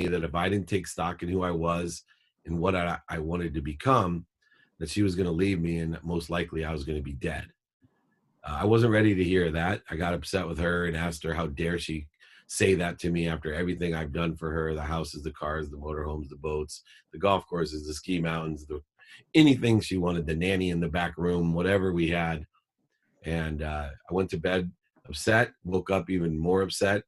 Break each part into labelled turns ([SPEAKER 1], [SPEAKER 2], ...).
[SPEAKER 1] that if I didn't take stock in who I was and what I wanted to become, that she was going to leave me and most likely I was going to be dead. I wasn't ready to hear that. I got upset with her and asked her, how dare she say that to me after everything I've done for her, the houses, the cars, the motorhomes, the boats, the golf courses, the ski mountains, anything she wanted, the nanny in the back room, whatever we had. And I went to bed upset, woke up even more upset,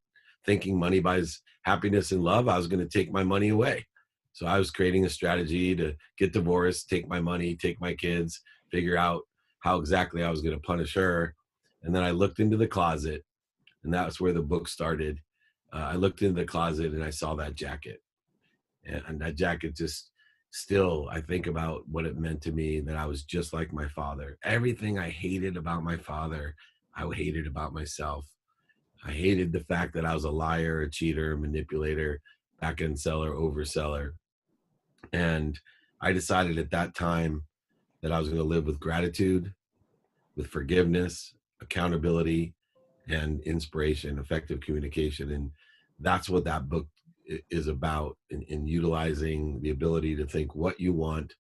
[SPEAKER 1] thinking money buys happiness and love. I was going to take my money away. So I was creating a strategy to get divorced, take my money, take my kids, figure out how exactly I was going to punish her. And then I looked into the closet, and that's where the book started. I looked into the closet and I saw that jacket. And that jacket just still, I think about what it meant to me, that I was just like my father. Everything I hated about my father, I hated about myself. I hated the fact that I was a liar, a cheater, a manipulator, back end seller, overseller. And I decided at that time that I was going to live with gratitude, with forgiveness, accountability, and inspiration, effective communication. And that's what that book is about, in utilizing the ability to think what you want.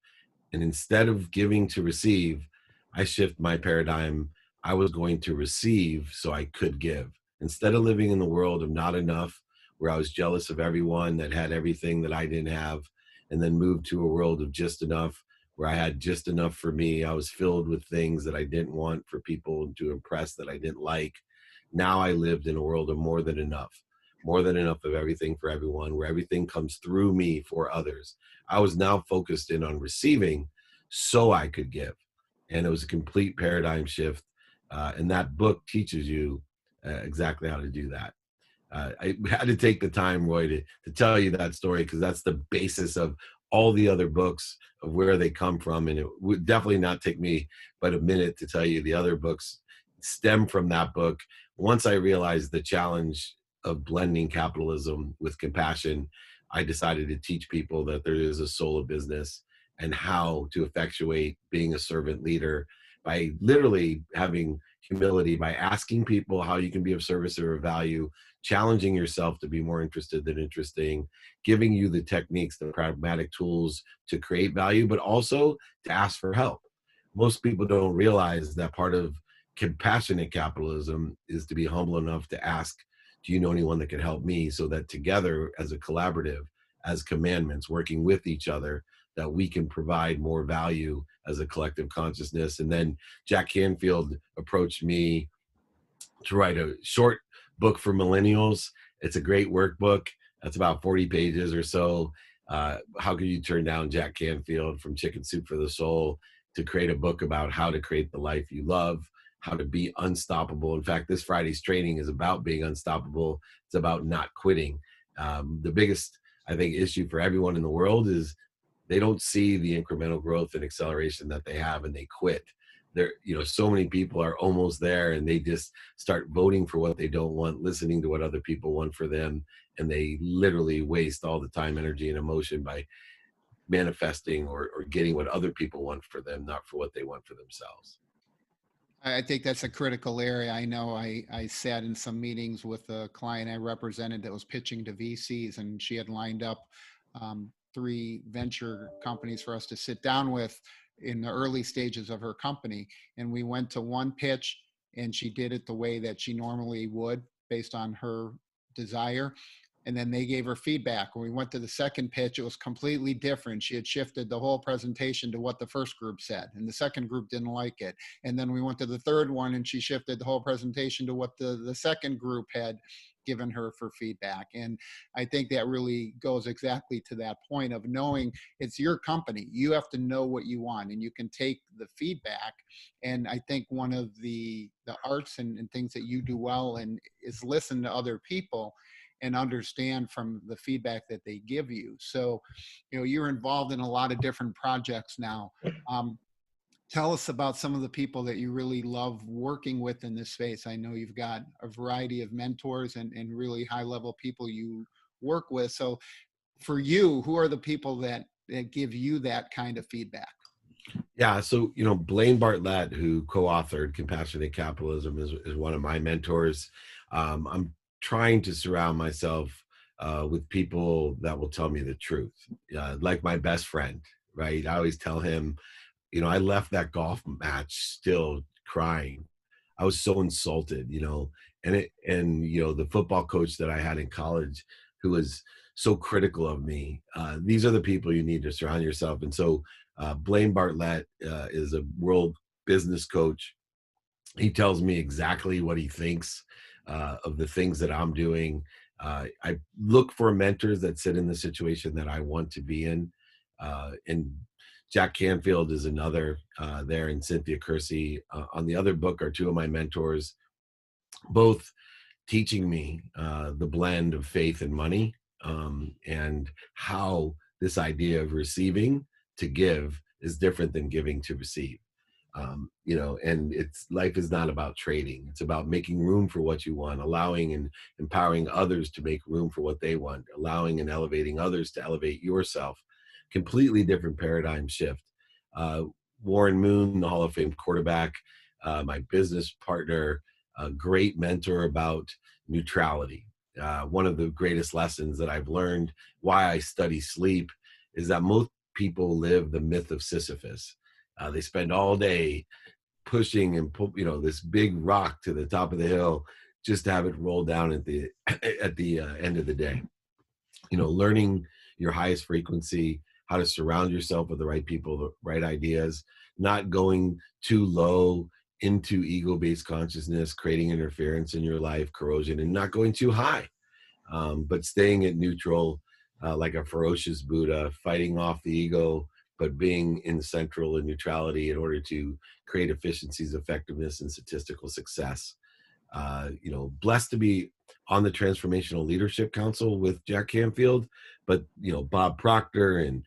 [SPEAKER 1] And instead of giving to receive, I shift my paradigm. I was going to receive so I could give. Instead of living in the world of not enough, where I was jealous of everyone that had everything that I didn't have, and then moved to a world of just enough, where I had just enough for me. I was filled with things that I didn't want for people to impress, that I didn't like. Now I lived in a world of more than enough of everything for everyone, where everything comes through me for others. I was now focused in on receiving so I could give. And it was a complete paradigm shift. And that book teaches you exactly how to do that. I had to take the time, Roy, to tell you that story, because that's the basis of all the other books, of where they come from. And it would definitely not take me but a minute to tell you the other books stem from that book. Once I realized the challenge of blending capitalism with compassion, I decided to teach people that there is a soul of business, and how to effectuate being a servant leader by literally having humility, by asking people how you can be of service or of value, challenging yourself to be more interested than interesting, giving you the techniques, the pragmatic tools to create value, but also to ask for help. Most people don't realize that part of compassionate capitalism is to be humble enough to ask, do you know anyone that can help me? So that together, as a collaborative, as commandments, working with each other, that we can provide more value as a collective consciousness. And then Jack Canfield approached me to write a short book for millennials. It's a great workbook. That's about 40 pages or so. How could you turn down Jack Canfield from Chicken Soup for the Soul to create a book about how to create the life you love, how to be unstoppable? In fact, this Friday's training is about being unstoppable. It's about not quitting. The biggest, I think, issue for everyone in the world is they don't see the incremental growth and acceleration that they have, and they quit. There, so many people are almost there, and they just start voting for what they don't want, listening to what other people want for them, and they literally waste all the time, energy, and emotion by manifesting or getting what other people want for them, not for what they want for themselves.
[SPEAKER 2] I think that's a critical area. I know I sat in some meetings with a client I represented that was pitching to VCs, and she had lined up 3 venture companies for us to sit down with in the early stages of her company. And we went to one pitch, and she did it the way that she normally would based on her desire. And then they gave her feedback. When we went to the second pitch, it was completely different. She had shifted the whole presentation to what the first group said, and the second group didn't like it. And then we went to the third one, and she shifted the whole presentation to what the second group had given her for feedback. And I think that really goes exactly to that point of knowing it's your company. You have to know what you want, and you can take the feedback. And I think one of the arts and things that you do well and is listen to other people and understand from the feedback that they give you. So, you're involved in a lot of different projects now. Tell us about some of the people that you really love working with in this space. I know you've got a variety of mentors and really high level people you work with. So for you, who are the people that give you that kind of feedback?
[SPEAKER 1] Yeah, so Blaine Bartlett, who co-authored Compassionate Capitalism, is one of my mentors. I'm trying to surround myself with people that will tell me the truth, like my best friend, right? I always tell him, I left that golf match still crying. I was so insulted, and the football coach that I had in college who was so critical of me. These are the people you need to surround yourself. And so Blaine Bartlett is a world business coach. He tells me exactly what he thinks of the things that I'm doing. I look for mentors that sit in the situation that I want to be in. And Jack Canfield is another there, and Cynthia Kersey. On the other book are two of my mentors, both teaching me the blend of faith and money, and how this idea of receiving to give is different than giving to receive. And it's life is not about trading. It's about making room for what you want, allowing and empowering others to make room for what they want, allowing and elevating others to elevate yourself. Completely different paradigm shift. Uh, Warren Moon, the Hall of Fame quarterback, my business partner, a great mentor about neutrality. One of the greatest lessons that I've learned, why I study sleep, is that most people live the myth of Sisyphus. They spend all day pushing and this big rock to the top of the hill just to have it roll down at the at the end of the day. Learning your highest frequency, how to surround yourself with the right people, the right ideas, not going too low into ego-based consciousness, creating interference in your life, corrosion, and not going too high, but staying at neutral, like a ferocious Buddha, fighting off the ego, but being in central and neutrality in order to create efficiencies, effectiveness, and statistical success. Blessed to be on the Transformational Leadership Council with Jack Canfield, but Bob Proctor and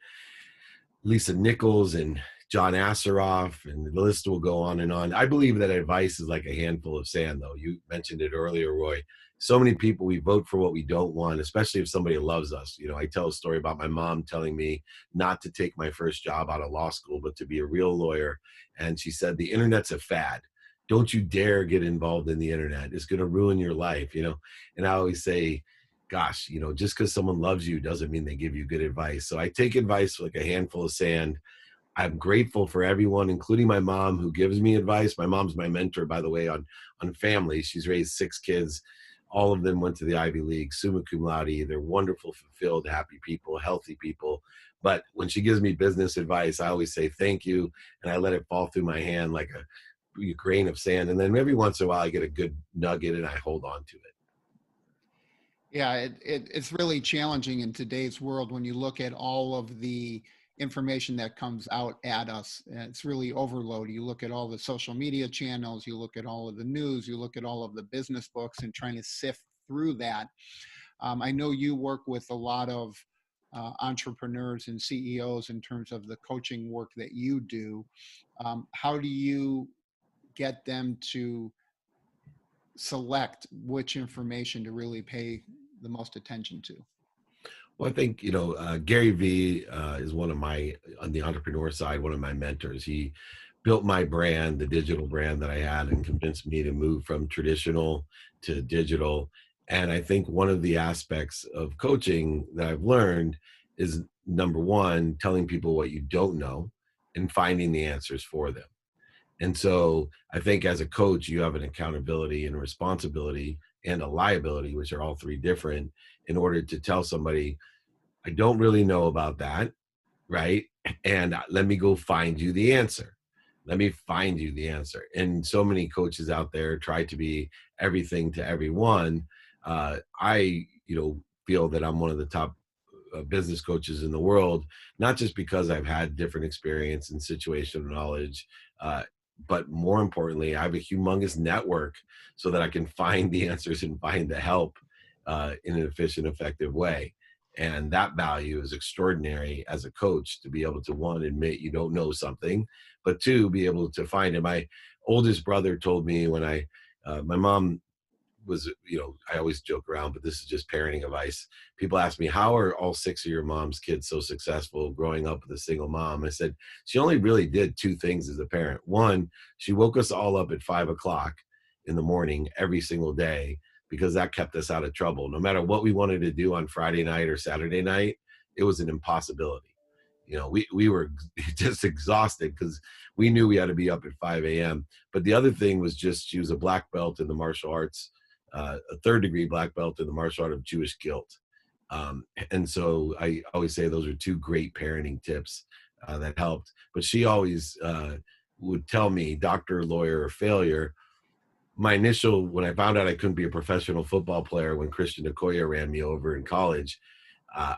[SPEAKER 1] Lisa Nichols and John Asseroff, and the list will go on and on. I believe that advice is like a handful of sand, though. You mentioned it earlier, Roy. So many people, we vote for what we don't want, especially if somebody loves us. I tell a story about my mom telling me not to take my first job out of law school, but to be a real lawyer. And she said, the internet's a fad. Don't you dare get involved in the internet. It's going to ruin your life. And I always say, gosh, just because someone loves you doesn't mean they give you good advice. So I take advice like a handful of sand. I'm grateful for everyone, including my mom, who gives me advice. My mom's my mentor, by the way, on family. She's raised 6 kids. All of them went to the Ivy League, summa cum laude. They're wonderful, fulfilled, happy people, healthy people. But when she gives me business advice, I always say thank you, and I let it fall through my hand like a grain of sand. And then every once in a while, I get a good nugget, and I hold on to it.
[SPEAKER 2] Yeah, it's really challenging in today's world when you look at all of the information that comes out at us. It's really overload. You look at all the social media channels, you look at all of the news, you look at all of the business books, and trying to sift through that. I know you work with a lot of entrepreneurs and CEOs in terms of the coaching work that you do. How do you get them to select which information to really pay the most attention to?
[SPEAKER 1] Well, I think, Gary Vee is on the entrepreneur side, one of my mentors. He built my brand, the digital brand that I had, and convinced me to move from traditional to digital. And I think one of the aspects of coaching that I've learned is, number one, telling people what you don't know and finding the answers for them. And so I think as a coach, you have an accountability and a responsibility and a liability, which are all three different, in order to tell somebody, I don't really know about that, right? And let me go find you the answer. Let me find you the answer. And so many coaches out there try to be everything to everyone. I, feel that I'm one of the top business coaches in the world, not just because I've had different experience and situational knowledge, uh, but more importantly, I have a humongous network so that I can find the answers and find the help in an efficient, effective way. And that value is extraordinary as a coach, to be able to, one, admit you don't know something, but two, be able to find it. My oldest brother told me when my mom was, I always joke around, but this is just parenting advice. People ask me, how are all 6 of your mom's kids so successful growing up with a single mom? I said, she only really did 2 things as a parent. One, she woke us all up at 5 o'clock in the morning every single day because that kept us out of trouble. No matter what we wanted to do on Friday night or Saturday night, it was an impossibility. We were just exhausted because we knew we had to be up at 5 a.m. But the other thing was just she was a black belt in the martial arts, a third degree black belt in the martial art of Jewish guilt. And so I always say those are two great parenting tips that helped. But she always would tell me, doctor, lawyer, or failure. My initial, when I found out I couldn't be a professional football player when Christian Okoye ran me over in college,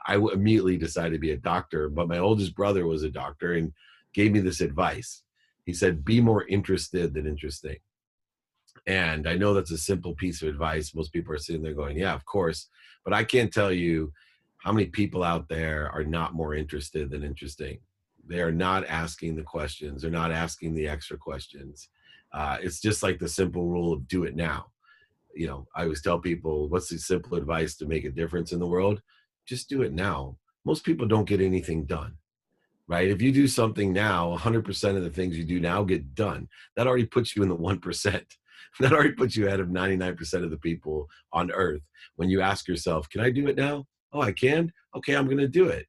[SPEAKER 1] immediately decided to be a doctor. But my oldest brother was a doctor and gave me this advice. He said, be more interested than interesting. And I know that's a simple piece of advice. Most people are sitting there going, yeah, of course. But I can't tell you how many people out there are not more interested than interesting. They are not asking the questions. They're not asking the extra questions. It's just like the simple rule of do it now. I always tell people, what's the simple advice to make a difference in the world? Just do it now. Most people don't get anything done, right? If you do something now, 100% of the things you do now get done. That already puts you in the 1%. That already puts you ahead of 99% of the people on earth. When you ask yourself, can I do it now? Oh, I can? Okay, I'm going to do it.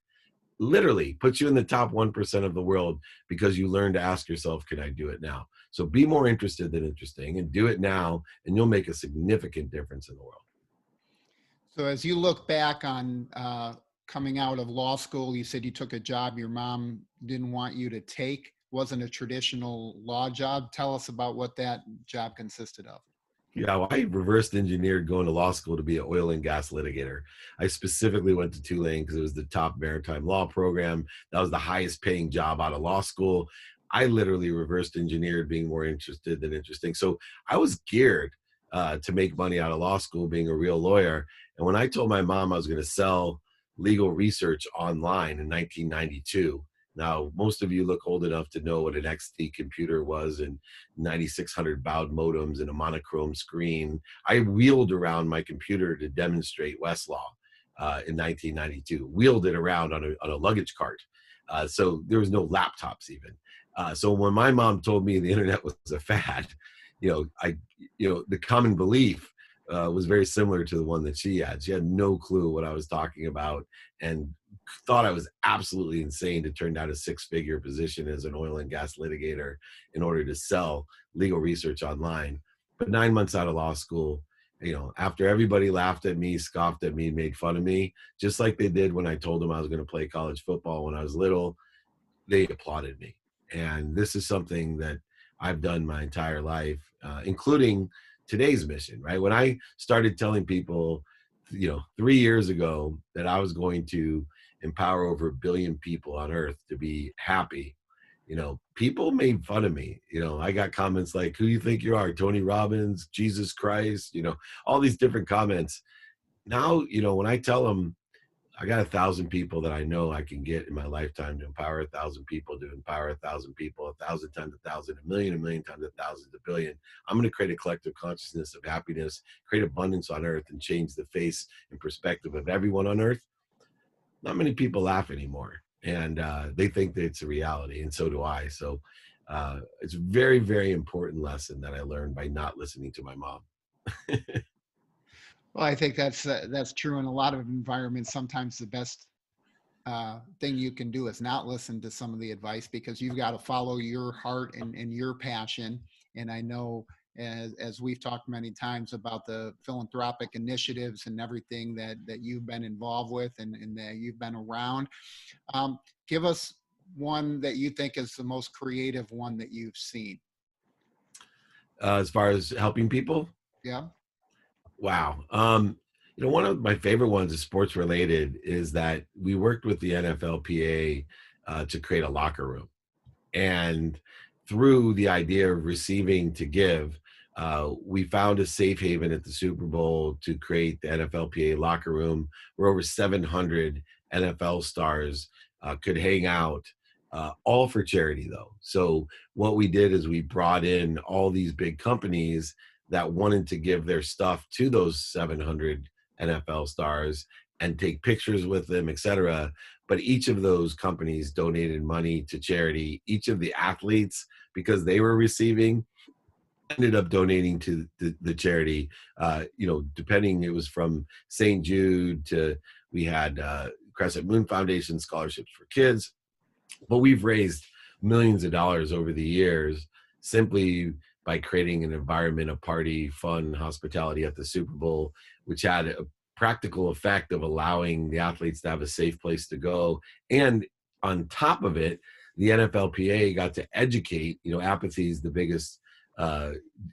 [SPEAKER 1] Literally puts you in the top 1% of the world because you learn to ask yourself, can I do it now? So be more interested than interesting and do it now, and you'll make a significant difference in the world.
[SPEAKER 2] So as you look back on coming out of law school, you said you took a job your mom didn't want you to take, wasn't a traditional law job. Tell us about what that job consisted of.
[SPEAKER 1] Yeah, well, I reversed engineered going to law school to be an oil and gas litigator. I specifically went to Tulane because it was the top maritime law program. That was the highest paying job out of law school. I literally reversed engineered being more interested than interesting. So I was geared to make money out of law school, being a real lawyer. And when I told my mom I was going to sell legal research online in 1992, now, most of you look old enough to know what an XT computer was and 9600 baud modems and a monochrome screen. I wheeled around my computer to demonstrate Westlaw in 1992, wheeled it around on a luggage cart. So there was no laptops even. So when my mom told me the internet was a fad, the common belief was very similar to the one that she had. She had no clue what I was talking about and thought I was absolutely insane to turn down a six-figure position as an oil and gas litigator in order to sell legal research online. But 9 months out of law school, after everybody laughed at me, scoffed at me, made fun of me, just like they did when I told them I was going to play college football when I was little, they applauded me. And this is something that I've done my entire life, including today's mission, right? When I started telling people, 3 years ago that I was going to empower over 1 billion people on earth to be happy, people made fun of me. I got comments like, who do you think you are, Tony Robbins, Jesus Christ, all these different comments. Now, when I tell them I got 1,000 people that I know I can get in my lifetime to empower 1,000 people, to empower 1,000 people, 1,000 times 1,000, a million times 1,000, a billion. I'm going to create a collective consciousness of happiness, create abundance on earth, and change the face and perspective of everyone on earth. Not many people laugh anymore, and they think that it's a reality, and so do I. So it's a very, very important lesson that I learned by not listening to my mom.
[SPEAKER 2] Well, I think that's true in a lot of environments. Sometimes the best thing you can do is not listen to some of the advice because you've got to follow your heart and your passion. And I know as we've talked many times about the philanthropic initiatives and everything that you've been involved with and that you've been around. Give us one that you think is the most creative one that you've seen.
[SPEAKER 1] As far as helping people?
[SPEAKER 2] Yeah.
[SPEAKER 1] Wow. One of my favorite ones is sports related is that we worked with the NFLPA to create a locker room. And through the idea of receiving to give, we found a safe haven at the Super Bowl to create the NFLPA locker room where over 700 NFL stars could hang out, all for charity though. So what we did is we brought in all these big companies that wanted to give their stuff to those 700 NFL stars and take pictures with them, et cetera. But each of those companies donated money to charity. Each of the athletes, because they were receiving, ended up donating to the charity. Depending, it was from St. Jude to, we had Crescent Moon Foundation scholarships for kids, but we've raised millions of dollars over the years simply by creating an environment of party, fun, hospitality at the Super Bowl, which had a practical effect of allowing the athletes to have a safe place to go. And on top of it, the NFLPA got to educate. Apathy is uh,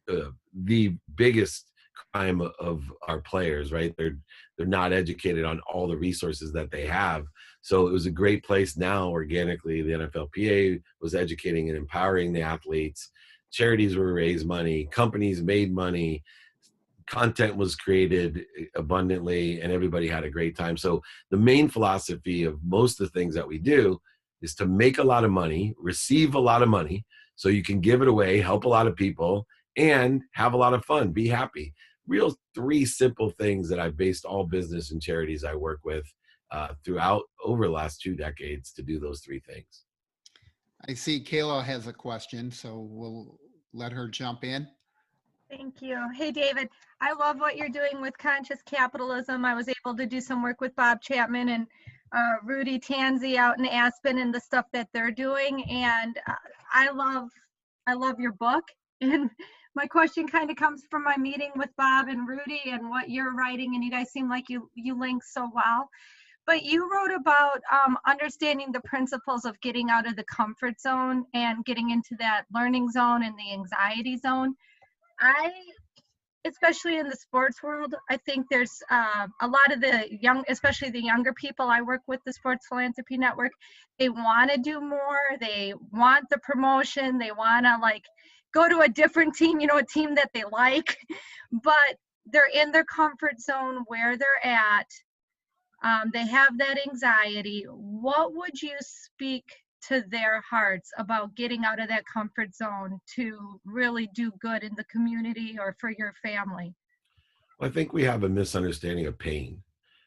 [SPEAKER 1] the biggest crime of our players, right? They're not educated on all the resources that they have. So it was a great place. Now, organically, the NFLPA was educating and empowering the athletes. Charities were raised money, companies made money, content was created abundantly, and everybody had a great time. So the main philosophy of most of the things that we do is to make a lot of money, receive a lot of money, so you can give it away, help a lot of people, and have a lot of fun, be happy. Real three simple things that I've based all business and charities I work with throughout over the last 2 decades to do those three things.
[SPEAKER 2] I see Kayla has a question, so we'll let her jump in.
[SPEAKER 3] Thank you. Hey, David, I love what you're doing with conscious capitalism. I was able to do some work with Bob Chapman and Rudy Tanzi out in Aspen and the stuff that they're doing. And I love your book. And my question kind of comes from my meeting with Bob and Rudy and what you're writing. And you guys seem like you link so well. But you wrote about understanding the principles of getting out of the comfort zone and getting into that learning zone and the anxiety zone. Especially in the sports world, I think there's a lot of the young, especially the younger people I work with, the Sports Philanthropy Network, they want to do more. They want the promotion. They want to go to a different team, a team that they like, but they're in their comfort zone where they're at. They have that anxiety. What would you speak to their hearts about getting out of that comfort zone to really do good in the community or for your family?
[SPEAKER 1] I think we have a misunderstanding of pain,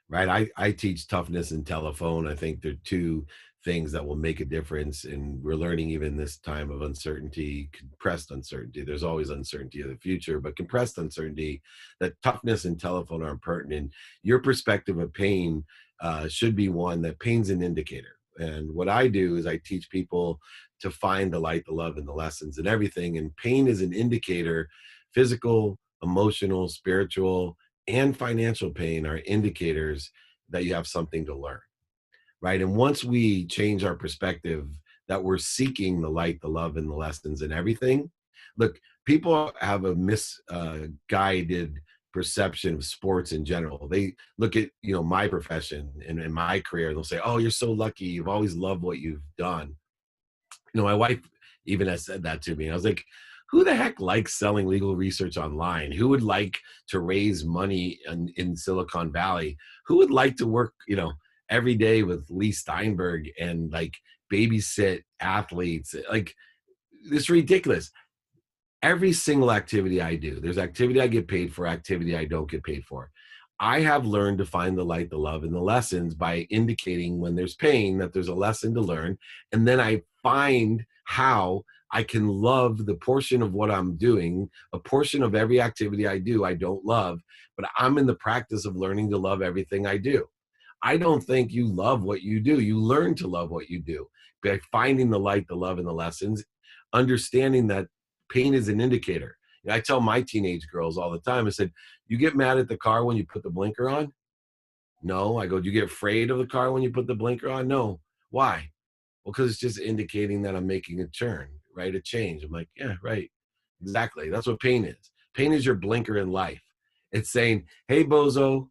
[SPEAKER 1] right? I teach toughness and telephone. I think they're two things that will make a difference. And we're learning, even this time of uncertainty, compressed uncertainty. There's always uncertainty of the future, but compressed uncertainty, that toughness and telephone are pertinent. Your perspective of pain should be one that pain's an indicator. And what I do is I teach people to find the light, the love, and the lessons and everything. And pain is an indicator. Physical, emotional, spiritual, and financial pain are indicators that you have something to learn, right? And once we change our perspective that we're seeking the light, the love, and the lessons and everything, look, people have a misguided perception of sports in general. They look at my profession and my career, and they'll say, "Oh, you're so lucky. You've always loved what you've done." My wife even has said that to me. I was like, who the heck likes selling legal research online? Who would like to raise money in Silicon Valley? Who would like to work, every day with Lee Steinberg and babysit athletes? Like, it's ridiculous. Every single activity I do, there's activity I get paid for, activity I don't get paid for. I have learned to find the light, the love, and the lessons by indicating when there's pain that there's a lesson to learn. And then I find how I can love the portion of what I'm doing. A portion of every activity I do, I don't love, but I'm in the practice of learning to love everything I do. I don't think you love what you do. You learn to love what you do by finding the light, the love, and the lessons, understanding that pain is an indicator. I tell my teenage girls all the time, I said, you get mad at the car when you put the blinker on? No. I go, do you get afraid of the car when you put the blinker on? No. Why? Well, because it's just indicating that I'm making a turn, right? A change. I'm like, yeah, right. Exactly. That's what pain is. Pain is your blinker in life. It's saying, hey, bozo,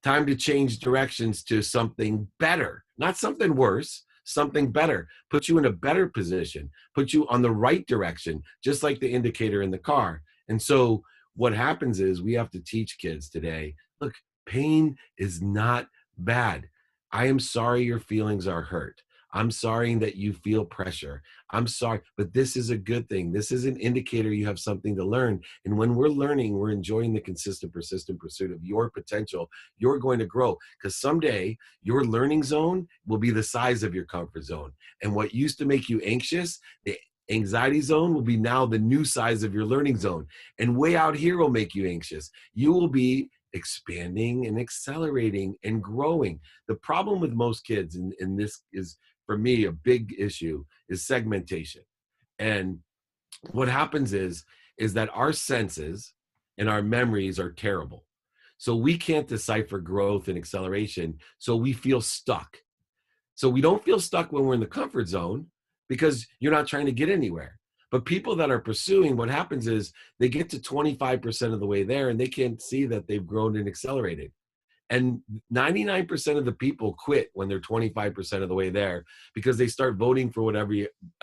[SPEAKER 1] time to change directions to something better, not something worse, something better. Put you in a better position, put you on the right direction, just like the indicator in the car. And so what happens is we have to teach kids today, look, pain is not bad. I am sorry your feelings are hurt. I'm sorry that you feel pressure. I'm sorry, but this is a good thing. This is an indicator you have something to learn. And when we're learning, we're enjoying the consistent, persistent pursuit of your potential. You're going to grow, because someday your learning zone will be the size of your comfort zone. And what used to make you anxious, the Anxiety zone will be now the new size of your learning zone. And way out here will make you anxious. You will be expanding and accelerating and growing. The problem with most kids, and this is for me a big issue, is segmentation. And what happens is that our senses and our memories are terrible. So we can't decipher growth and acceleration. So we feel stuck. So we don't feel stuck when we're in the comfort zone because you're not trying to get anywhere. But people that are pursuing, what happens is they get to 25% of the way there and they can't see that they've grown and accelerated. And 99% of the people quit when they're 25% of the way there because they start voting for whatever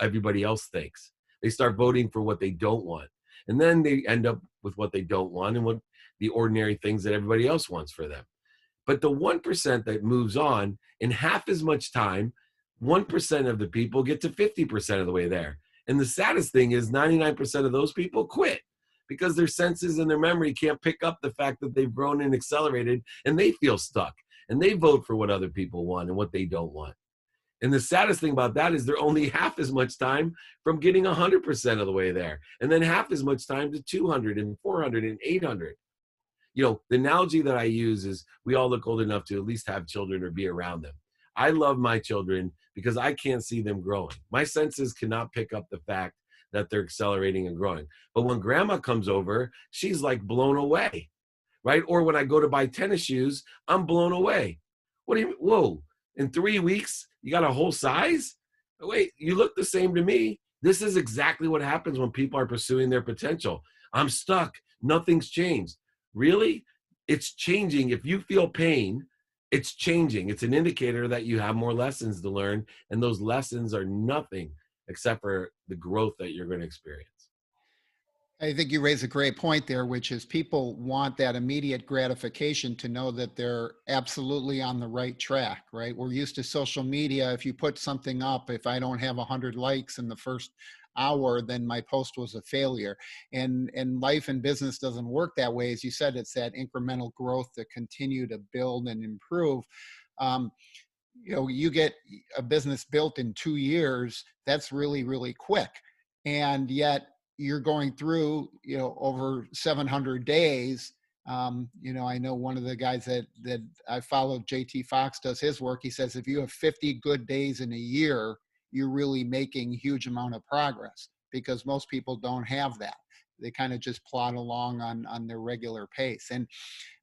[SPEAKER 1] everybody else thinks. They start voting for what they don't want. And then they end up with what they don't want and what the ordinary things that everybody else wants for them. But the 1% that moves on in half as much time, 1% of the people get to 50% of the way there. And the saddest thing is 99% of those people quit because their senses and their memory can't pick up the fact that they've grown and accelerated, and they feel stuck and they vote for what other people want and what they don't want. And the saddest thing about that is they're only half as much time from getting 100% of the way there, and then half as much time to 200 and 400 and 800. The analogy that I use is we all look old enough to at least have children or be around them. I love my children because I can't see them growing. My senses cannot pick up the fact that they're accelerating and growing. But when grandma comes over, she's like blown away, right? Or when I go to buy tennis shoes, I'm blown away. What do you mean? Whoa, in 3 weeks, you got a whole size? Wait, you look the same to me. This is exactly what happens when people are pursuing their potential. I'm stuck. Nothing's changed. Really? It's changing. If you feel pain, it's changing. It's an indicator that you have more lessons to learn, and those lessons are nothing except for the growth that you're going to experience.
[SPEAKER 2] I think you raise a great point there, which is people want that immediate gratification to know that they're absolutely on the right track, right? We're used to social media. If you put something up, if I don't have 100 likes in the first hour, then my post was a failure. And life and business doesn't work that way. As you said, it's that incremental growth to continue to build and improve. Um, you get a business built in 2 years, that's really, really quick. And yet you're going through, over 700 days. I know one of the guys that I follow, JT Fox, does his work. He says, if you have 50 good days in a year, you're really making a huge amount of progress, because most people don't have that. They kind of just plod along on their regular pace. And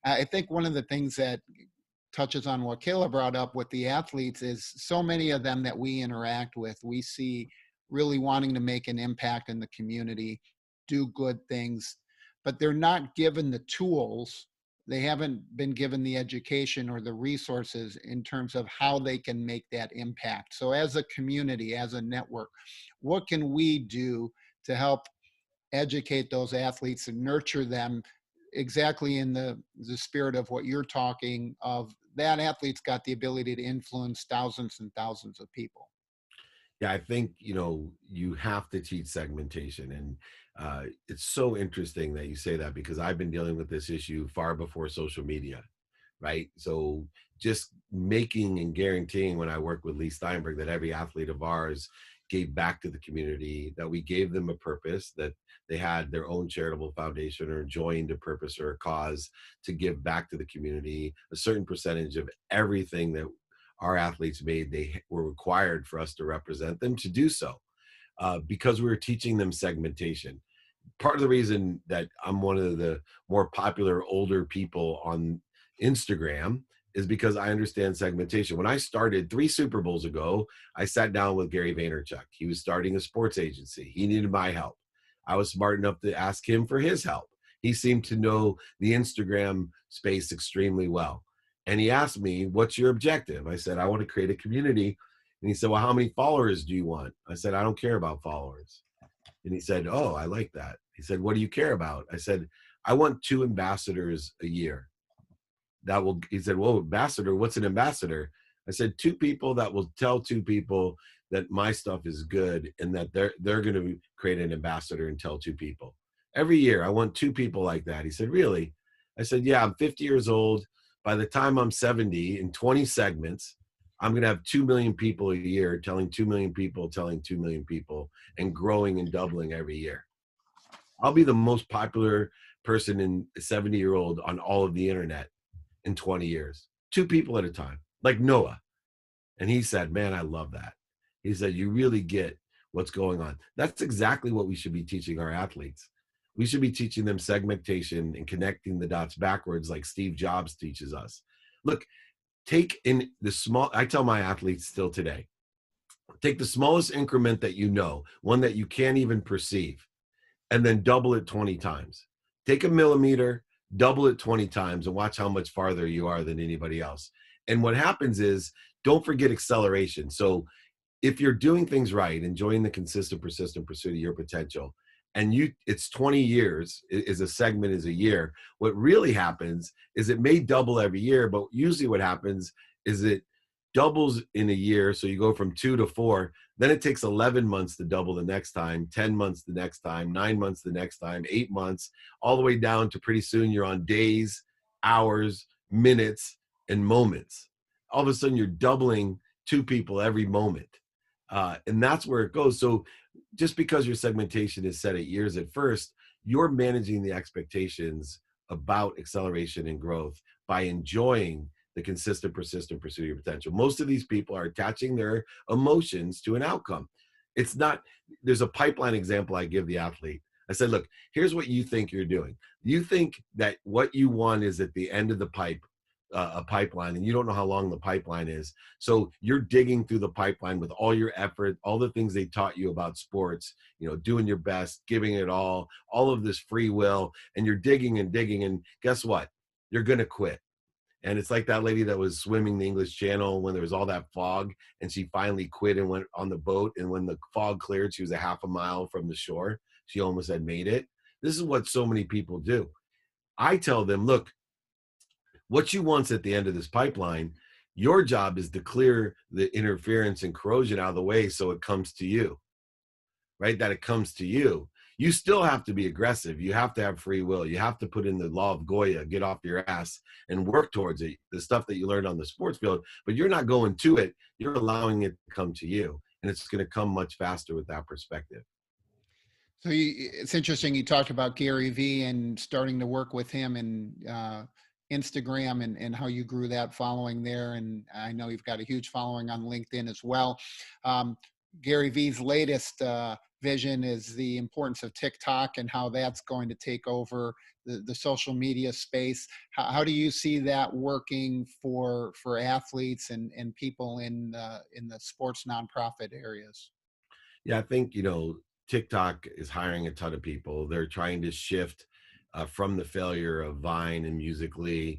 [SPEAKER 2] I think one of the things that touches on what Kayla brought up with the athletes is so many of them that we interact with, we see really wanting to make an impact in the community, do good things, but they're not given the tools. They haven't been given the education or the resources in terms of how they can make that impact. So as a community, as a network, what can we do to help educate those athletes and nurture them exactly in the spirit of what you're talking of? That athlete's got the ability to influence thousands and thousands of people.
[SPEAKER 1] Yeah, I think, you have to teach segmentation. And it's so interesting that you say that, because I've been dealing with this issue far before social media, right? So just making and guaranteeing, when I work with Lee Steinberg, that every athlete of ours gave back to the community, that we gave them a purpose, that they had their own charitable foundation or joined a purpose or a cause to give back to the community. A certain percentage of everything that our athletes made, they were required for us to represent them to do so, because we were teaching them segmentation. Part of the reason that I'm one of the more popular older people on Instagram is because I understand segmentation. When I started 3 Super Bowls ago, I sat down with Gary Vaynerchuk. He was starting a sports agency. He needed my help. I was smart enough to ask him for his help. He seemed to know the Instagram space extremely well. And he asked me, what's your objective? I said, I want to create a community. And he said, well, how many followers do you want? I said, I don't care about followers. And he said, oh, I like that. He said, what do you care about? I said, I want 2 ambassadors a year. He said, well, ambassador, what's an ambassador? I said, 2 people that will tell 2 people that my stuff is good, and that they're going to create an ambassador and tell 2 people. Every year, I want 2 people like that. He said, really? I said, yeah, I'm 50 years old. By the time I'm 70, in 20 segments, I'm going to have 2 million people a year telling 2 million people, telling 2 million people, and growing and doubling every year. I'll be the most popular person in 70-year-old on all of the internet in 20 years, 2 people at a time, like Noah. And he said, man, I love that. He said, you really get what's going on. That's exactly what we should be teaching our athletes. We should be teaching them segmentation and connecting the dots backwards, like Steve Jobs teaches us. Look, take in the small, I tell my athletes still today, take the smallest increment that you know, one that you can't even perceive, and then double it 20 times. Take a millimeter, double it 20 times, and watch how much farther you are than anybody else. And what happens is, don't forget acceleration. So if you're doing things right, enjoying the consistent, persistent pursuit of your potential, and it's 20 years is a segment is a year, what really happens is it may double every year, but usually what happens is it doubles in a year. So you go from 2 to 4, then it takes 11 months to double the next time, 10 months the next time, 9 months the next time, 8 months, all the way down to pretty soon you're on days, hours, minutes, and moments. All of a sudden you're doubling 2 people every moment. And that's where it goes. So just because your segmentation is set at years at first, you're managing the expectations about acceleration and growth by enjoying the consistent, persistent pursuit of your potential. Most of these people are attaching their emotions to an outcome. It's not, there's a pipeline example I give the athlete. I said, look, here's what you think you're doing. You think that what you want is at the end of the pipe, a pipeline, and you don't know how long the pipeline is. So you're digging through the pipeline with all your effort, all the things they taught you about sports, doing your best, giving it all of this free will, and you're digging and digging, and guess what? You're going to quit. And it's like that lady that was swimming the English Channel when there was all that fog, and she finally quit and went on the boat. And when the fog cleared, she was a half a mile from the shore. She almost had made it. This is what so many people do. I tell them, look, what you want's at the end of this pipeline. Your job is to clear the interference and corrosion out of the way so it comes to you, right? That it comes to you. You still have to be aggressive. You have to have free will. You have to put in the law of Goya, get off your ass and work towards it, the stuff that you learned on the sports field, but you're not going to it. You're allowing it to come to you. And it's going to come much faster with that perspective.
[SPEAKER 2] So it's interesting. You talked about Gary Vee and starting to work with him and Instagram and how you grew that following there. And I know you've got a huge following on LinkedIn as well. Gary Vee's latest vision is the importance of TikTok and how that's going to take over the social media space. How do you see that working for athletes and people in the sports nonprofit areas?
[SPEAKER 1] Yeah, I think, TikTok is hiring a ton of people. They're trying to shift from the failure of Vine and Musical.ly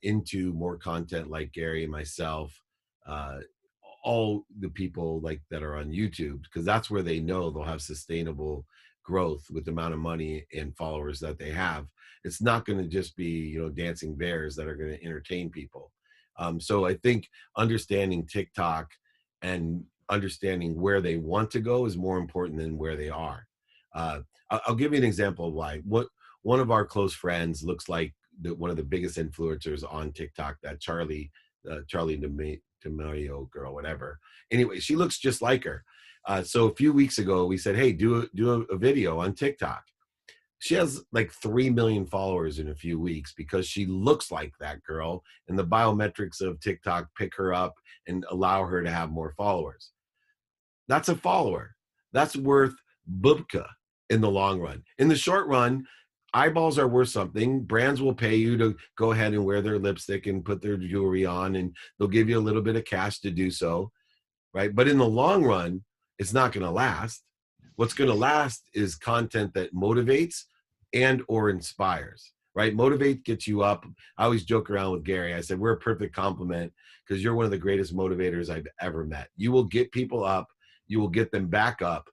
[SPEAKER 1] into more content like Gary and myself, all the people like that are on YouTube, because that's where they know they'll have sustainable growth with the amount of money and followers that they have. It's not going to just be, dancing bears that are going to entertain people. So I think understanding TikTok and understanding where they want to go is more important than where they are. I'll give you an example of why. One of our close friends looks like one of the biggest influencers on TikTok, that Charlie D'Amelio girl, whatever. Anyway, she looks just like her. So a few weeks ago, we said, hey, do a video on TikTok. She has like 3 million followers in a few weeks because she looks like that girl, and the biometrics of TikTok pick her up and allow her to have more followers. That's a follower. That's worth bubka in the long run. In the short run, eyeballs are worth something. Brands will pay you to go ahead and wear their lipstick and put their jewelry on, and they'll give you a little bit of cash to do so, right? But in the long run, it's not going to last. What's going to last is content that motivates and or inspires, right? Motivate gets you up. I always joke around with Gary. I said, we're a perfect complement because you're one of the greatest motivators I've ever met. You will get people up. You will get them back up,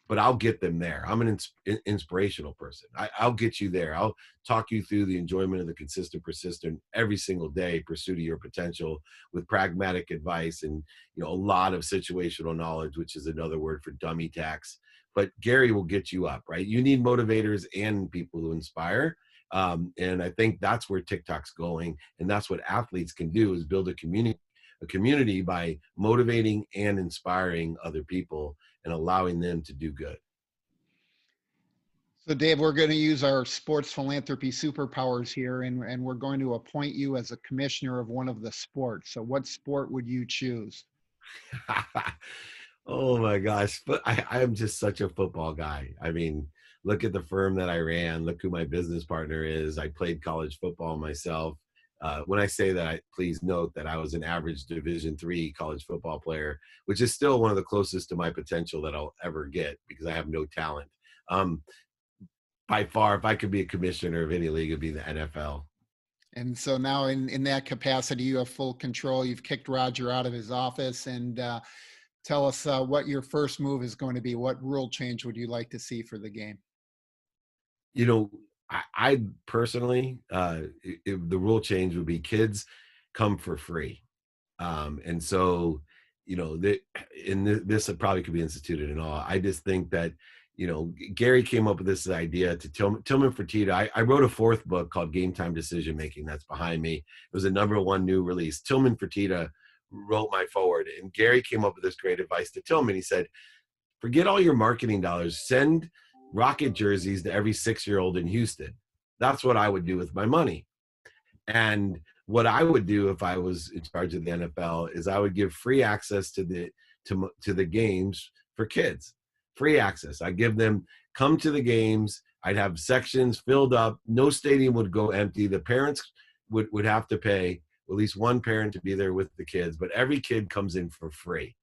[SPEAKER 1] but I'll get them there. I'm an inspirational person. I'll get you there. I'll talk you through the enjoyment of the consistent, persistent, every single day pursuit of your potential with pragmatic advice and, a lot of situational knowledge, which is another word for dummy tax. But Gary will get you up, right? You need motivators and people who inspire. And I think that's where TikTok's going. And that's what athletes can do, is build a community a community by motivating and inspiring other people and allowing them to do good.
[SPEAKER 2] So, Dave, we're going to use our sports philanthropy superpowers here, and we're going to appoint you as a commissioner of one of the sports. So, what sport would you choose?
[SPEAKER 1] Oh my gosh. But I am just such a football guy. I mean, look at the firm that I ran. Look who my business partner is. I played college football myself. When I say that, please note that I was an average Division III college football player, which is still one of the closest to my potential that I'll ever get because I have no talent. Um, by far, if I could be a commissioner of any league, it'd be the NFL.
[SPEAKER 2] And so now, in that capacity, you have full control. You've kicked Roger out of his office, and tell us what your first move is going to be. What rule change would you like to see for the game?
[SPEAKER 1] You know, I personally, if the rule change would be kids come for free. And so, this probably could be instituted and all. I just think that, Gary came up with this idea to Tillman Fertitta. I wrote a fourth book called Game Time Decision Making that's behind me. It was a #1 new release. Tillman Fertitta wrote my forward, and Gary came up with this great advice to Tillman. He said, forget all your marketing dollars. Send Rocket jerseys to every 6-year-old in Houston. That's what I would do with my money. And what I would do if I was in charge of the NFL is I would give free access to the games for kids. Free access. I give them come to the games. I'd have sections filled up. No stadium would go empty. The parents would have to pay, at least one parent to be there with the kids, but every kid comes in for free.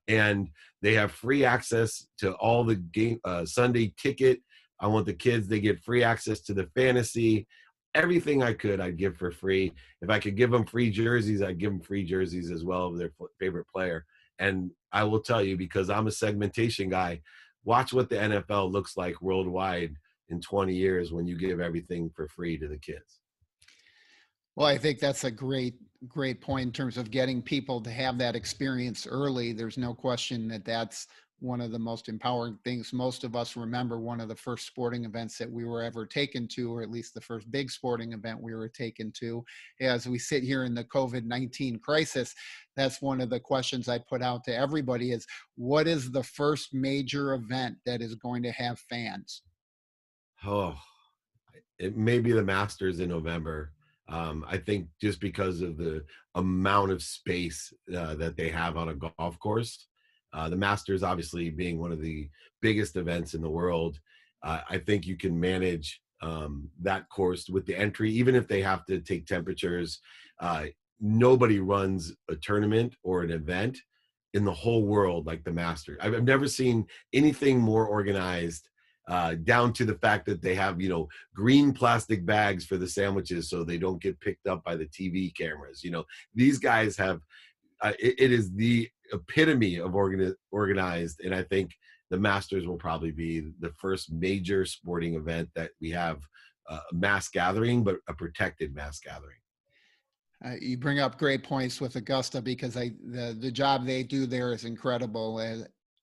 [SPEAKER 1] And they have free access to all the game Sunday ticket. I want the kids, they get free access to the fantasy. Everything I could, I'd give for free. If I could give them free jerseys, I'd give them free jerseys as well of their favorite player. And I will tell you, because I'm a segmentation guy, watch what the NFL looks like worldwide in 20 years when you give everything for free to the kids.
[SPEAKER 2] Well, I think that's a great point in terms of getting people to have that experience early. There's no question that that's one of the most empowering things. Most of us remember one of the first sporting events that we were ever taken to, or at least the first big sporting event we were taken to. As we sit here in the COVID-19 crisis, that's one of the questions I put out to everybody is, what is the first major event that is going to have fans?
[SPEAKER 1] Oh, it may be the Masters in November. I think just because of the amount of space that they have on a golf course, the Masters obviously being one of the biggest events in the world, I think you can manage that course with the entry, even if they have to take temperatures. Nobody runs a tournament or an event in the whole world like the Masters. I've never seen anything more organized, down to the fact that they have, green plastic bags for the sandwiches so they don't get picked up by the TV cameras. These guys have, it is the epitome of organized. And I think the Masters will probably be the first major sporting event that we have a mass gathering, but a protected mass gathering.
[SPEAKER 2] You bring up great points with Augusta because the job they do there is incredible.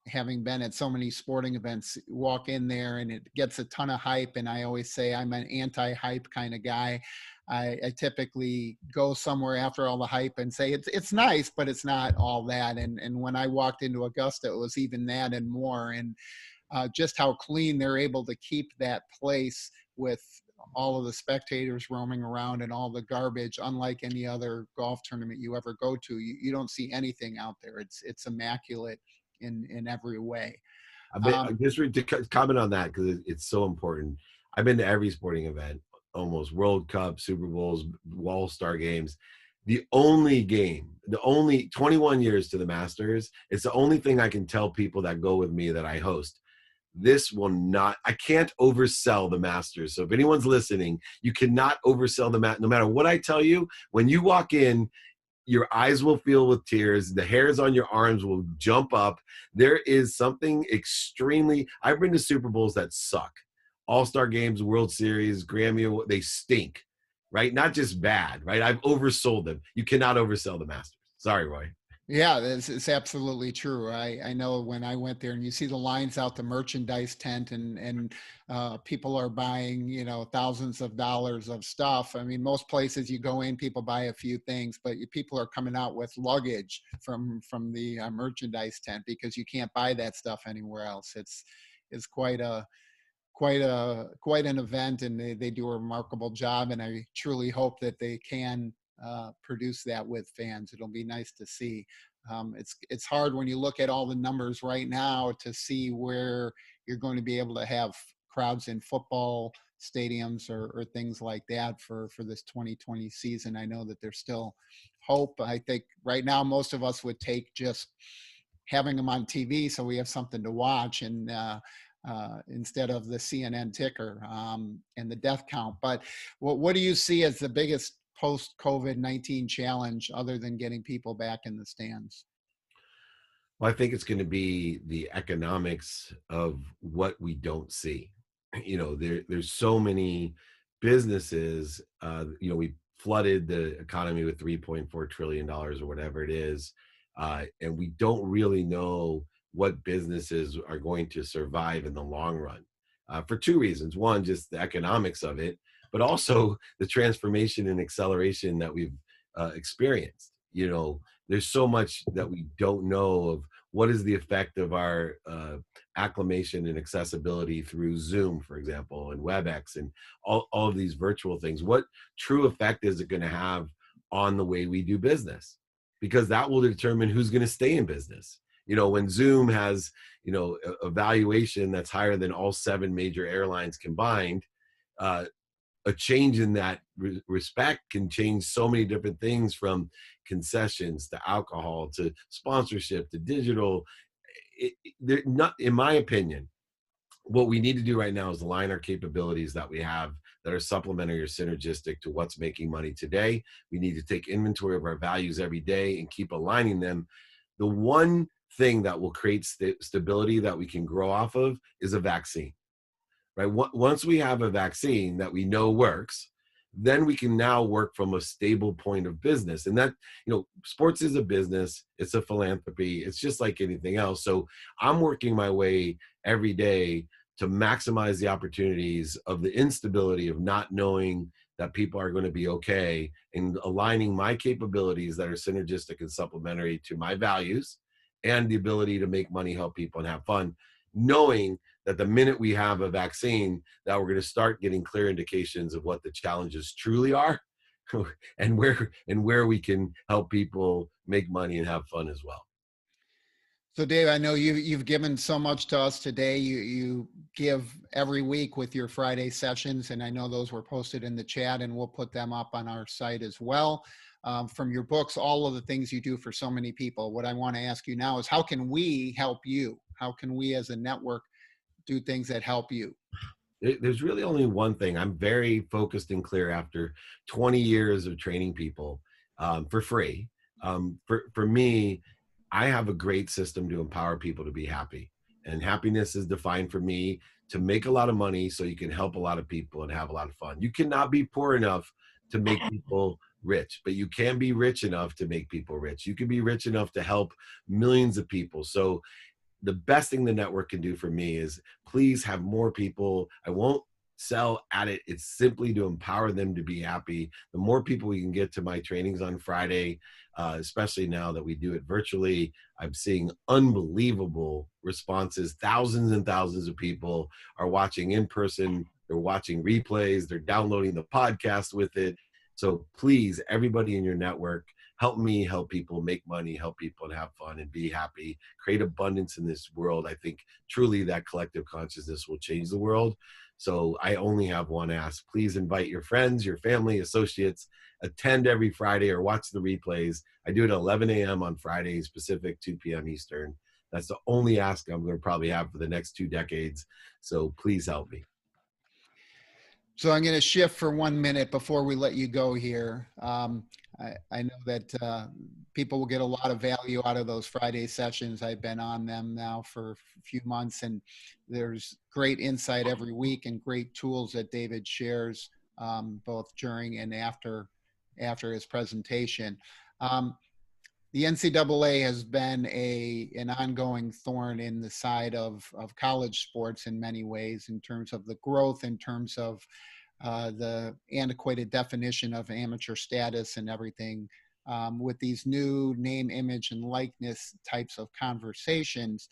[SPEAKER 2] Having been at so many sporting events, walk in there and it gets a ton of hype. And I always say I'm an anti-hype kind of guy. I typically go somewhere after all the hype and say it's nice, but it's not all that. And when I walked into Augusta, it was even that and more. And just how clean they're able to keep that place with all of the spectators roaming around and all the garbage, unlike any other golf tournament you ever go to. You don't see anything out there. It's immaculate in every way.
[SPEAKER 1] Just to comment on that, because it's so important. I've been to every sporting event, almost World Cup, Super Bowls, All-Star games. The only 21 years to the Masters, it's the only thing I can tell people that go with me that I host. I can't oversell the Masters. So if anyone's listening, you cannot oversell no matter what I tell you. When you walk in, your eyes will fill with tears. The hairs on your arms will jump up. There is something I've been to Super Bowls that suck. All-Star games, World Series, Grammy, they stink, right? Not just bad, right? I've oversold them. You cannot oversell the Masters. Sorry, Roy.
[SPEAKER 2] Yeah, it's absolutely true. I know when I went there and you see the lines out the merchandise tent and people are buying, thousands of dollars of stuff. I mean, most places you go in, people buy a few things, but people are coming out with luggage from the merchandise tent because you can't buy that stuff anywhere else. It's quite an event, and they do a remarkable job, and I truly hope that they can produce that with fans. It'll be nice to see. It's hard when you look at all the numbers right now to see where you're going to be able to have crowds in football stadiums or things like that for this 2020 season. I know that there's still hope. I think right now most of us would take just having them on TV so we have something to watch, and instead of the CNN ticker and the death count. But what do you see as the biggest post COVID-19 challenge other than getting people back in the stands?
[SPEAKER 1] Well, I think it's going to be the economics of what we don't see. There's so many businesses. We flooded the economy with $3.4 trillion or whatever it is, and we don't really know what businesses are going to survive in the long run, for two reasons. One, just the economics of it, but also the transformation and acceleration that we've experienced. There's so much that we don't know of. What is the effect of our acclimation and accessibility through Zoom, for example, and WebEx and all of these virtual things? What true effect is it going to have on the way we do business? Because that will determine who's going to stay in business. When Zoom has, a valuation that's higher than all 7 major airlines combined, uh, a change in that respect can change so many different things, from concessions to alcohol to sponsorship to digital. They're not, in my opinion, what we need to do right now is align our capabilities that we have that are supplementary or synergistic to what's making money today. We need to take inventory of our values every day and keep aligning them. The one thing that will create stability that we can grow off of is a vaccine, right? Once we have a vaccine that we know works, then we can now work from a stable point of business. And that, sports is a business, it's a philanthropy, it's just like anything else. So I'm working my way every day to maximize the opportunities of the instability of not knowing that people are going to be okay, and aligning my capabilities that are synergistic and supplementary to my values and the ability to make money, help people, and have fun, knowing that the minute we have a vaccine, that we're going to start getting clear indications of what the challenges truly are and where we can help people make money and have fun as well.
[SPEAKER 2] So, Dave, I know you've given so much to us today. You give every week with your Friday sessions, and I know those were posted in the chat, and we'll put them up on our site as well. From your books, all of the things you do for so many people. What I want to ask you now is, how can we help you? How can we as a network do things that help you?
[SPEAKER 1] There's really only one thing. I'm very focused and clear after 20 years of training people for free. For me, I have a great system to empower people to be happy. And happiness is defined for me to make a lot of money so you can help a lot of people and have a lot of fun. You cannot be poor enough to make people rich, but you can be rich enough to make people rich. You can be rich enough to help millions of people. So the best thing the network can do for me is please have more people. I won't sell at it. It's simply to empower them to be happy. The more people we can get to my trainings on Friday, especially now that we do it virtually, I'm seeing unbelievable responses. Thousands and thousands of people are watching in person. They're watching replays. They're downloading the podcast with it. So please, everybody in your network, help me help people make money, help people and have fun and be happy, create abundance in this world. I think truly that collective consciousness will change the world. So I only have one ask. Please invite your friends, your family, associates, attend every Friday or watch the replays. I do it at 11 a.m. on Fridays, Pacific, 2 p.m. Eastern. That's the only ask I'm going to probably have for the next 2 decades. So please help me.
[SPEAKER 2] So I'm going to shift for 1 minute before we let you go here. I know that people will get a lot of value out of those Friday sessions. I've been on them now for a few months, and there's great insight every week and great tools that David shares both during and after his presentation. the NCAA has been an ongoing thorn in the side of college sports in many ways, in terms of the growth, in terms of the antiquated definition of amateur status and everything. With these new name, image, and likeness types of conversations,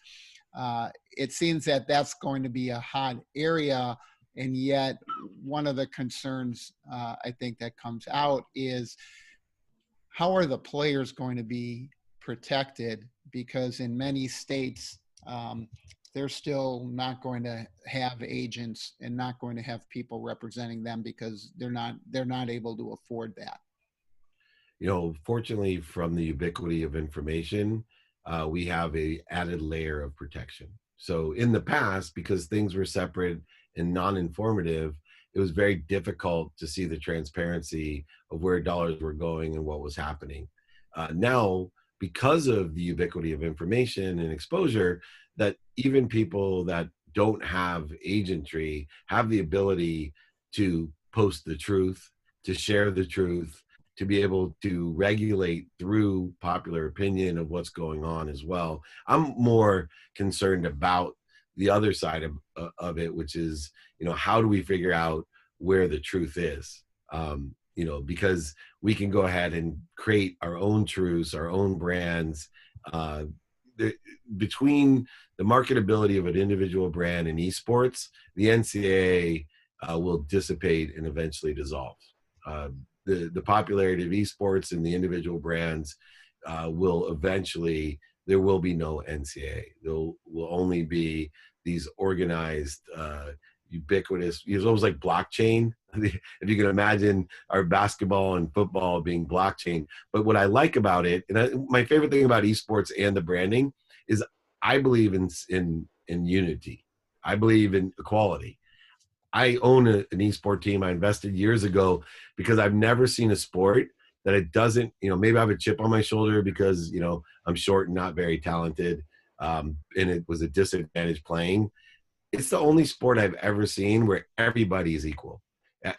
[SPEAKER 2] it seems that that's going to be a hot area. And yet, one of the concerns I think that comes out is, how are the players going to be protected? Because in many states, they're still not going to have agents and not going to have people representing them, because they're not able to afford that.
[SPEAKER 1] Fortunately, from the ubiquity of information, we have a added layer of protection. So in the past, because things were separate and non-informative, it was very difficult to see the transparency of where dollars were going and what was happening. Now, because of the ubiquity of information and exposure, that even people that don't have agentry have the ability to post the truth, to share the truth, to be able to regulate through popular opinion of what's going on as well. I'm more concerned about the other side of it, which is, how do we figure out where the truth is? Because we can go ahead and create our own truths, our own brands. Uh, Between the marketability of an individual brand in esports, the NCAA will dissipate and eventually dissolve. The popularity of esports and the individual brands will eventually, there will be no NCAA. There will only be these organized, ubiquitous, it's almost like blockchain. If you can imagine our basketball and football being blockchain. But what I like about it, and my favorite thing about esports and the branding, is I believe in unity. I believe in equality. I own an esport team. I invested years ago because I've never seen a sport that it doesn't, maybe I have a chip on my shoulder because, I'm short and not very talented. And it was a disadvantage playing. It's the only sport I've ever seen where everybody is equal.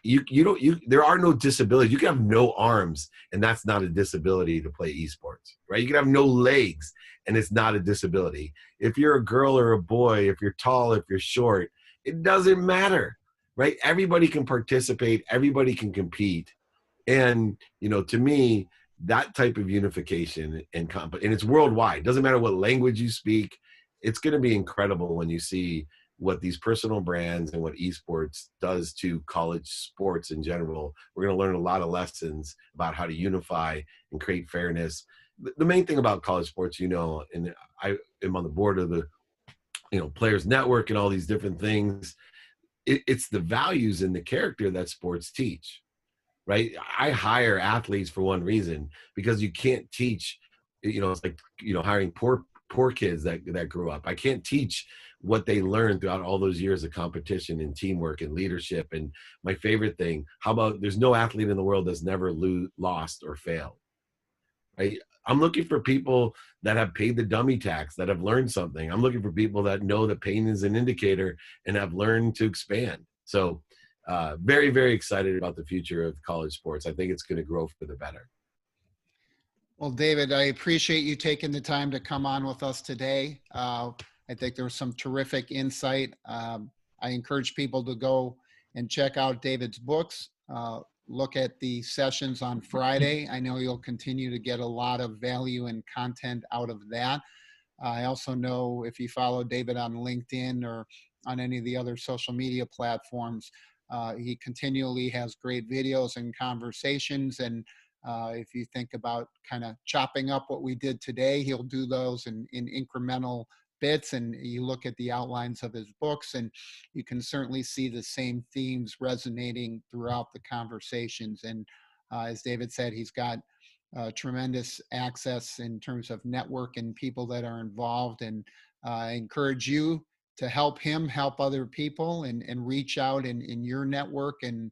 [SPEAKER 1] There are no disabilities. You can have no arms and that's not a disability to play esports, right? You can have no legs and it's not a disability. If you're a girl or a boy, if you're tall, if you're short, it doesn't matter, right? Everybody can participate. Everybody can compete. And, to me, that type of unification and it's worldwide. It doesn't matter what language you speak. It's going to be incredible when you see what these personal brands and what esports does to college sports in general. We're going to learn a lot of lessons about how to unify and create fairness. The main thing about college sports, and I am on the board of the, Players Network and all these different things. It's the values and the character that sports teach, right? I hire athletes for one reason, because you can't teach, it's like, hiring poor kids that grew up. I can't teach what they learned throughout all those years of competition and teamwork and leadership. And my favorite thing, how about there's no athlete in the world that's never lost or failed, right? I'm looking for people that have paid the dummy tax, that have learned something. I'm looking for people that know that pain is an indicator and have learned to expand. So very, very excited about the future of college sports. I think it's going to grow for the better.
[SPEAKER 2] Well, David, I appreciate you taking the time to come on with us today. I think there was some terrific insight. I encourage people to go and check out David's books. Look at the sessions on Friday. I know you'll continue to get a lot of value and content out of that. I also know if you follow David on LinkedIn or on any of the other social media platforms, he continually has great videos and conversations. And if you think about kind of chopping up what we did today, he'll do those in incremental bits, and you look at the outlines of his books and you can certainly see the same themes resonating throughout the conversations. And as David said, he's got tremendous access in terms of network and people that are involved. And I encourage you to help him help other people, and reach out in your network and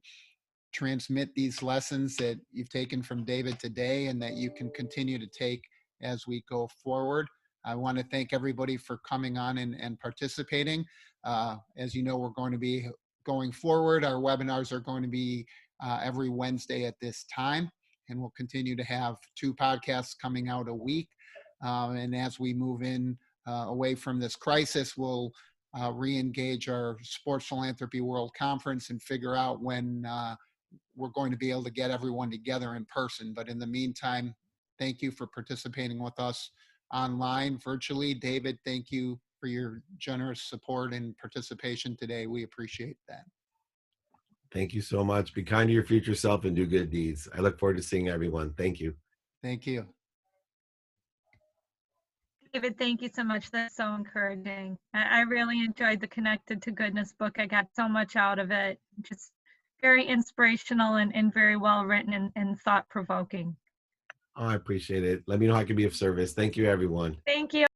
[SPEAKER 2] transmit these lessons that you've taken from David today and that you can continue to take as we go forward. I want to thank everybody for coming on and participating. As you know, we're going to be going forward. Our webinars are going to be every Wednesday at this time. and we'll continue to have 2 podcasts coming out a week. And as we move in away from this crisis, we'll re-engage our Sports Philanthropy World Conference and figure out when we're going to be able to get everyone together in person. But in the meantime, thank you for participating with us online, virtually. David, thank you for your generous support and participation today. We appreciate that.
[SPEAKER 1] Thank you so much. Be kind to your future self and do good deeds. I look forward to seeing everyone. Thank you.
[SPEAKER 2] Thank you.
[SPEAKER 3] David, thank you so much. That's so encouraging. I really enjoyed the Connected to Goodness book. I got so much out of it. Just very inspirational and very well written and thought provoking.
[SPEAKER 1] Oh, I appreciate it. Let me know how I can be of service. Thank you, everyone.
[SPEAKER 3] Thank you.